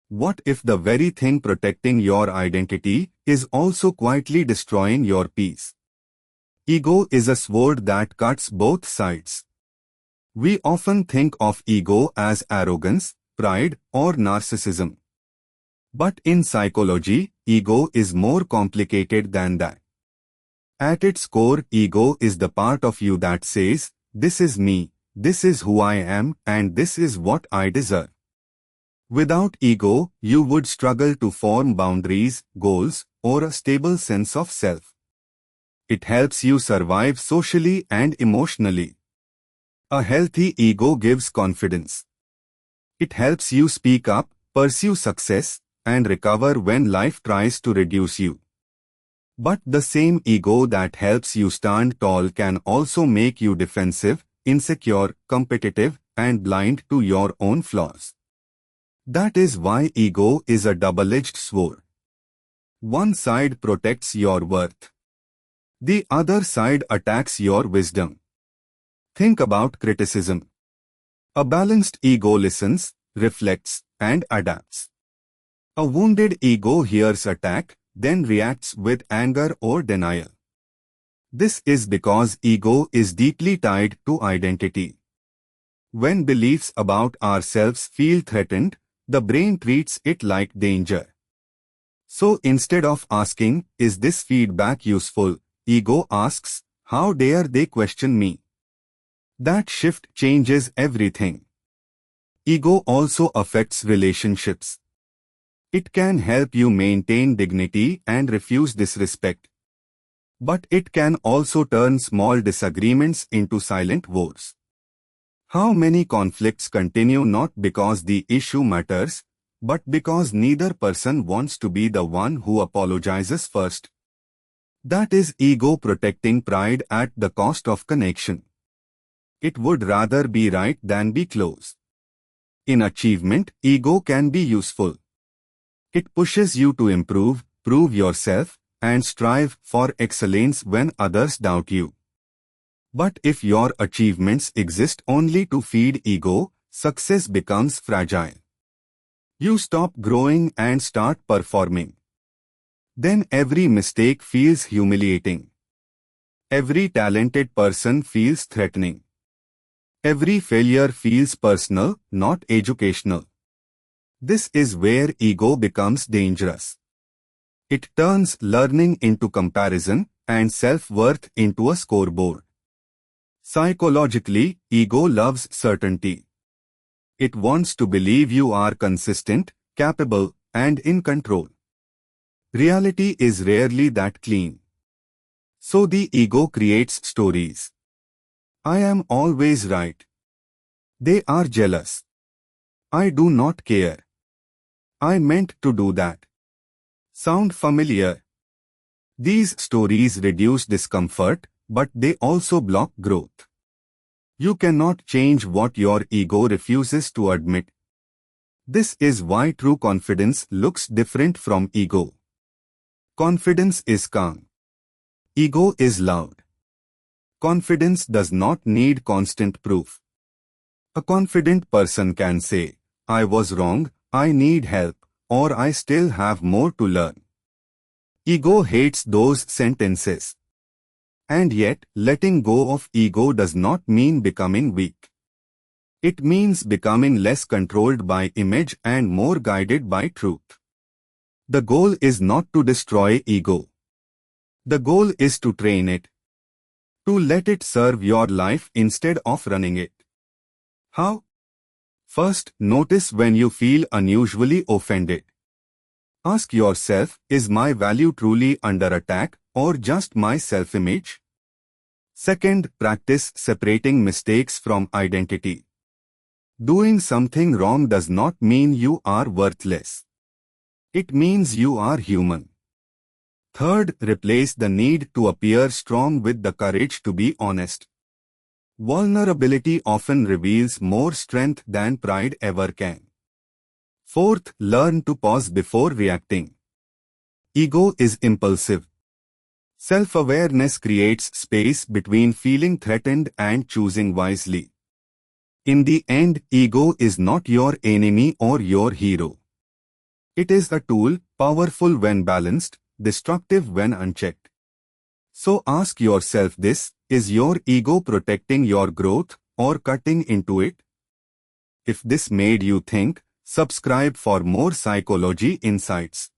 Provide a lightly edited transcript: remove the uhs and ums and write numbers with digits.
What if the very thing protecting your identity is also quietly destroying your peace? Ego is a sword that cuts both sides. We often think of ego as arrogance, pride, or narcissism. But in psychology, ego is more complicated than that. At its core, ego is the part of you that says, "This is me, this is who I am, and this is what I deserve." Without ego, you would struggle to form boundaries, goals, or a stable sense of self. It helps you survive socially and emotionally. A healthy ego gives confidence. It helps you speak up, pursue success, and recover when life tries to reduce you. But the same ego that helps you stand tall can also make you defensive, insecure, competitive, and blind to your own flaws. That is why ego is a double-edged sword. One side protects your worth. The other side attacks your wisdom. Think about criticism. A balanced ego listens, reflects, and adapts. A wounded ego hears attack, then reacts with anger or denial. This is because ego is deeply tied to identity. When beliefs about ourselves feel threatened, the brain treats it like danger. So instead of asking, "Is this feedback useful?" ego asks, "How dare they question me?" That shift changes everything. Ego also affects relationships. It can help you maintain dignity and refuse disrespect. But it can also turn small disagreements into silent wars. How many conflicts continue not because the issue matters, but because neither person wants to be the one who apologizes first? That is ego protecting pride at the cost of connection. It would rather be right than be close. In achievement, ego can be useful. It pushes you to improve, prove yourself, and strive for excellence when others doubt you. But if your achievements exist only to feed ego, success becomes fragile. You stop growing and start performing. Then every mistake feels humiliating. Every talented person feels threatening. Every failure feels personal, not educational. This is where ego becomes dangerous. It turns learning into comparison and self-worth into a scoreboard. Psychologically, ego loves certainty. It wants to believe you are consistent, capable, and in control. Reality is rarely that clean. So the ego creates stories. I am always right. They are jealous. I do not care. I meant to do that. Sound familiar? These stories reduce discomfort, but they also block growth. You cannot change what your ego refuses to admit. This is why true confidence looks different from ego. Confidence is calm. Ego is loud. Confidence does not need constant proof. A confident person can say, "I was wrong, I need help, or I still have more to learn." Ego hates those sentences. And yet, letting go of ego does not mean becoming weak. It means becoming less controlled by image and more guided by truth. The goal is not to destroy ego. The goal is to train it. To let it serve your life instead of running it. How? First, notice when you feel unusually offended. Ask yourself, is my value truly under attack, or just my self-image? Second, practice separating mistakes from identity. Doing something wrong does not mean you are worthless. It means you are human. Third, replace the need to appear strong with the courage to be honest. Vulnerability often reveals more strength than pride ever can. Fourth, learn to pause before reacting. Ego is impulsive. Self-awareness creates space between feeling threatened and choosing wisely. In the end, ego is not your enemy or your hero. It is a tool, powerful when balanced, destructive when unchecked. So ask yourself this, is your ego protecting your growth or cutting into it? If this made you think, subscribe for more psychology insights.